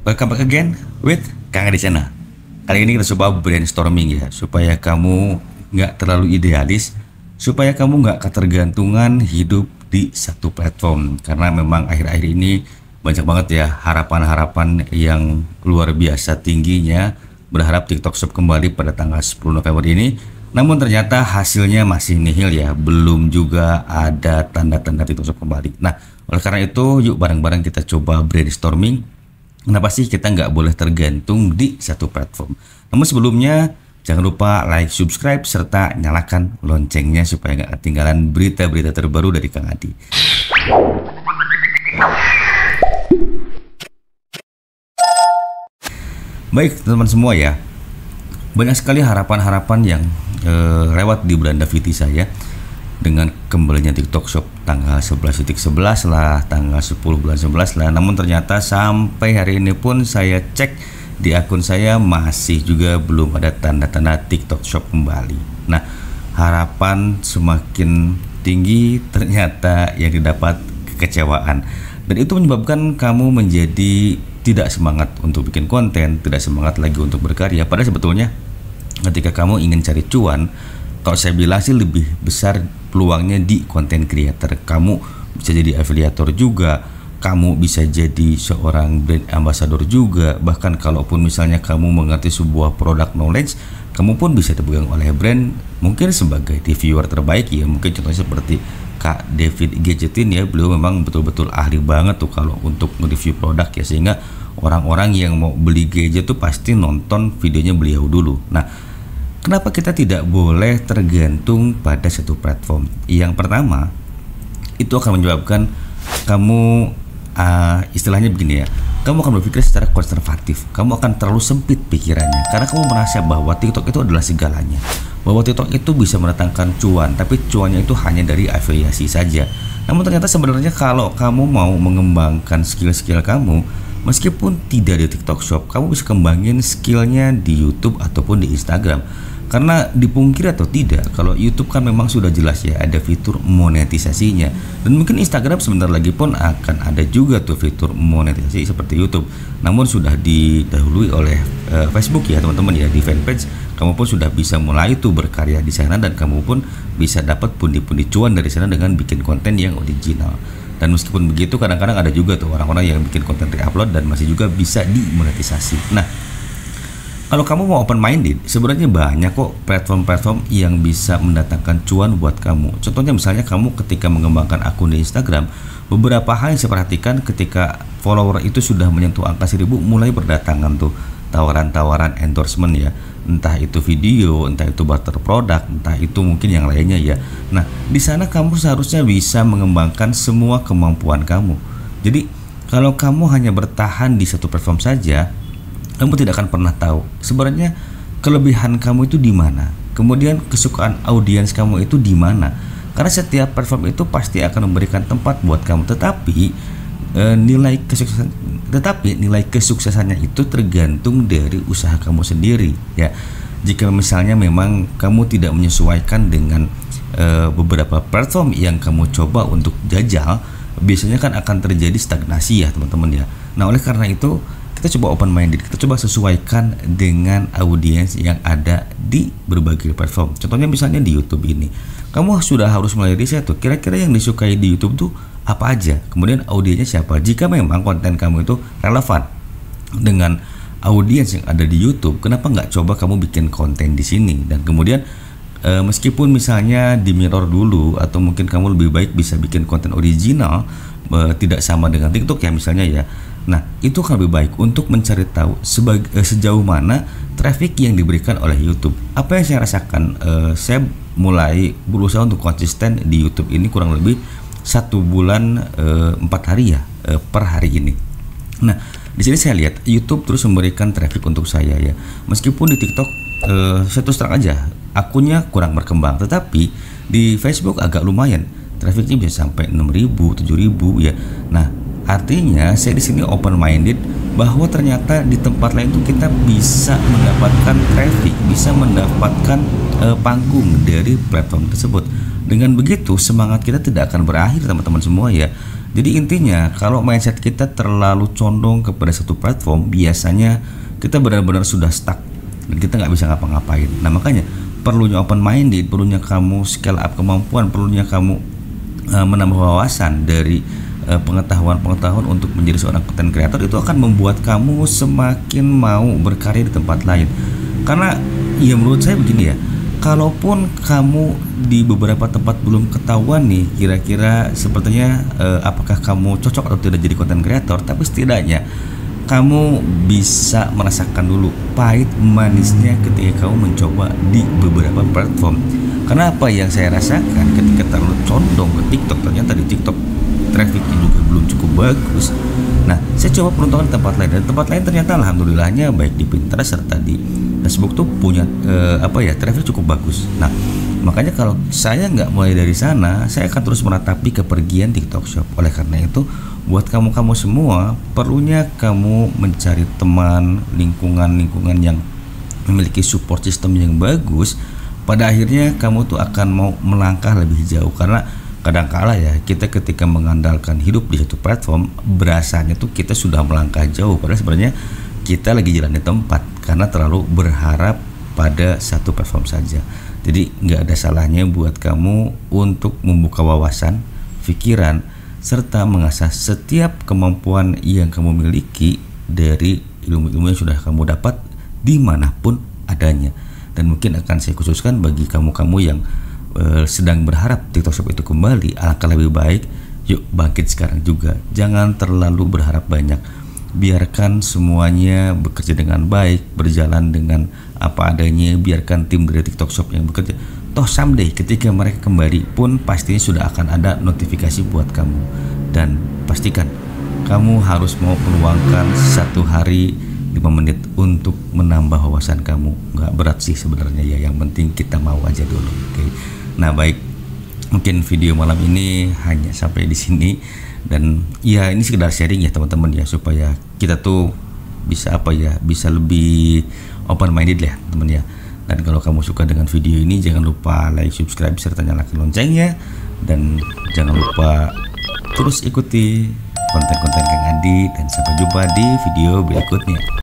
Welcome back again with Kang di sana. Kali ini kita coba brainstorming ya, supaya kamu nggak terlalu idealis, supaya kamu nggak ketergantungan hidup di satu platform. Karena memang akhir-akhir ini banyak banget ya harapan-harapan yang luar biasa tingginya berharap TikTok Shop kembali pada tanggal 10 November ini. Namun ternyata hasilnya masih nihil ya, belum juga ada tanda-tanda TikTok Shop kembali. Nah, oleh karena itu yuk bareng-bareng kita coba brainstorming. Kenapa sih kita nggak boleh tergantung di satu platform? Namun sebelumnya jangan lupa like, subscribe, serta nyalakan loncengnya supaya nggak ketinggalan berita-berita terbaru dari Kang Adi. Baik teman-teman semua ya, banyak sekali harapan-harapan yang lewat di beranda VT saya dengan kembalinya TikTok Shop tanggal 11.11 lah, tanggal 10 bulan 11 lah. Namun ternyata sampai hari ini pun saya cek di akun saya masih juga belum ada tanda-tanda TikTok Shop kembali. Nah, harapan semakin tinggi, ternyata yang didapat kekecewaan. Dan itu menyebabkan kamu menjadi tidak semangat untuk bikin konten, tidak semangat lagi untuk berkarya. Padahal sebetulnya ketika kamu ingin cari cuan, kalau saya bilang sih lebih besar peluangnya di content creator. Kamu bisa jadi afiliator juga, kamu bisa jadi seorang brand ambassador juga. Bahkan kalaupun misalnya kamu mengerti sebuah product knowledge, kamu pun bisa dipegang oleh brand mungkin sebagai reviewer terbaik ya. Mungkin contohnya seperti Kak David Gadgetin ya, beliau memang betul-betul ahli banget tuh kalau untuk nge-review produk ya, sehingga orang-orang yang mau beli gadget tuh pasti nonton videonya beliau dulu. Nah, kenapa kita tidak boleh tergantung pada satu platform? Yang pertama, itu akan menyebabkan kamu istilahnya begini ya, kamu akan berpikir secara konservatif, kamu akan terlalu sempit pikirannya, karena kamu merasa bahwa TikTok itu adalah segalanya, bahwa TikTok itu bisa mendatangkan cuan, tapi cuannya itu hanya dari afiliasi saja. Namun ternyata sebenarnya kalau kamu mau mengembangkan skill-skill kamu, meskipun tidak di TikTok Shop, kamu bisa kembangin skillnya di YouTube ataupun di Instagram. Karena dipungkiri atau tidak, kalau YouTube kan memang sudah jelas ya ada fitur monetisasinya, dan mungkin Instagram sebentar lagi pun akan ada juga tuh fitur monetisasi seperti YouTube. Namun sudah didahului oleh Facebook ya teman-teman ya, di fanpage kamu pun sudah bisa mulai tuh berkarya di sana, dan kamu pun bisa dapat pundi-pundi cuan dari sana dengan bikin konten yang original. Dan meskipun begitu, kadang-kadang ada juga tuh orang-orang yang bikin konten re-upload dan masih juga bisa dimonetisasi. Nah, kalau kamu mau open minded, sebenarnya banyak kok platform-platform yang bisa mendatangkan cuan buat kamu. Contohnya misalnya kamu ketika mengembangkan akun di Instagram, beberapa hal yang saya perhatikan ketika follower itu sudah menyentuh angka 1000, mulai berdatangan tuh tawaran-tawaran endorsement ya, entah itu video, entah itu barter produk, entah itu mungkin yang lainnya ya. Nah, di sana kamu seharusnya bisa mengembangkan semua kemampuan kamu. Jadi kalau kamu hanya bertahan di satu platform saja, kamu tidak akan pernah tahu sebenarnya kelebihan kamu itu di mana, kemudian kesukaan audiens kamu itu di mana. Karena setiap platform itu pasti akan memberikan tempat buat kamu, tetapi nilai kesuksesannya itu tergantung dari usaha kamu sendiri ya. Jika misalnya memang kamu tidak menyesuaikan dengan beberapa platform yang kamu coba untuk jajal, biasanya kan akan terjadi stagnasi ya teman-teman ya. Nah, oleh karena itu kita coba open minded, kita coba sesuaikan dengan audiens yang ada di berbagai platform. Contohnya misalnya di YouTube ini, kamu sudah harus mulai riset tuh, kira-kira yang disukai di YouTube tuh apa aja, kemudian audiensnya siapa. Jika memang konten kamu itu relevan dengan audiens yang ada di YouTube, kenapa nggak coba kamu bikin konten di sini? Dan kemudian meskipun misalnya di mirror dulu, atau mungkin kamu lebih baik bisa bikin konten original, tidak sama dengan TikTok ya misalnya ya. Nah, itu akan lebih baik untuk mencari tahu sejauh mana traffic yang diberikan oleh YouTube. Apa yang saya rasakan, saya mulai berusaha untuk konsisten di YouTube ini kurang lebih 1 bulan 4 hari ya, per hari ini. Nah, di sini saya lihat YouTube terus memberikan traffic untuk saya ya. Meskipun di TikTok saya terus terang aja akunnya kurang berkembang, tetapi di Facebook agak lumayan, trafficnya bisa sampai 6.000, 7.000 ya. Nah, artinya saya di sini open minded bahwa ternyata di tempat lain tuh kita bisa mendapatkan traffic, bisa mendapatkan panggung dari platform tersebut. Dengan begitu semangat kita tidak akan berakhir teman-teman semua ya. Jadi intinya kalau mindset kita terlalu condong kepada satu platform, biasanya kita benar-benar sudah stuck dan kita nggak bisa ngapa-ngapain. Nah makanya perlunya open minded, perlunya kamu scale up kemampuan, perlunya kamu menambah wawasan dari pengetahuan-pengetahuan untuk menjadi seorang content creator. Itu akan membuat kamu semakin mau berkarya di tempat lain. Karena ya menurut saya begini ya, kalaupun kamu di beberapa tempat belum ketahuan nih kira-kira sepertinya apakah kamu cocok atau tidak jadi content creator, tapi setidaknya kamu bisa merasakan dulu pahit manisnya ketika kamu mencoba di beberapa platform. Karena apa yang saya rasakan ketika terlalu condong ke TikTok, ternyata di TikTok trafficnya juga belum cukup bagus. Nah, saya coba peruntungan di tempat lain, dan tempat lain ternyata alhamdulillahnya baik di Pinterest serta di Facebook tuh punya traffic cukup bagus. Nah, makanya kalau saya nggak mulai dari sana, saya akan terus meratapi kepergian TikTok Shop. Oleh karena itu, buat kamu semua, perlunya kamu mencari teman, lingkungan yang memiliki support system yang bagus. Pada akhirnya kamu tuh akan mau melangkah lebih jauh, karena kadangkala ya kita ketika mengandalkan hidup di satu platform, berasanya tuh kita sudah melangkah jauh, padahal sebenarnya kita lagi jalan di tempat karena terlalu berharap pada satu platform saja. Jadi nggak ada salahnya buat kamu untuk membuka wawasan, pikiran, serta mengasah setiap kemampuan yang kamu miliki dari ilmu-ilmu yang sudah kamu dapat dimanapun adanya. Dan mungkin akan saya khususkan bagi kamu-kamu yang sedang berharap TikTok Shop itu kembali, alangkah lebih baik yuk bangkit sekarang juga. Jangan terlalu berharap banyak, biarkan semuanya bekerja dengan baik, berjalan dengan apa adanya. Biarkan tim dari TikTok Shop yang bekerja, toh someday ketika mereka kembali pun pastinya sudah akan ada notifikasi buat kamu. Dan pastikan kamu harus mau meluangkan 1 hari 5 menit untuk menambah wawasan kamu. Nggak berat sih sebenarnya ya, yang penting kita mau aja dulu. Oke. Nah baik, mungkin video malam ini hanya sampai di sini, dan ya ini sekedar sharing ya teman-teman ya, supaya kita tuh bisa bisa lebih open minded lah teman ya. Dan kalau kamu suka dengan video ini, jangan lupa like, subscribe, serta nyalakan loncengnya, dan jangan lupa terus ikuti konten-konten Kang Andi, dan sampai jumpa di video berikutnya.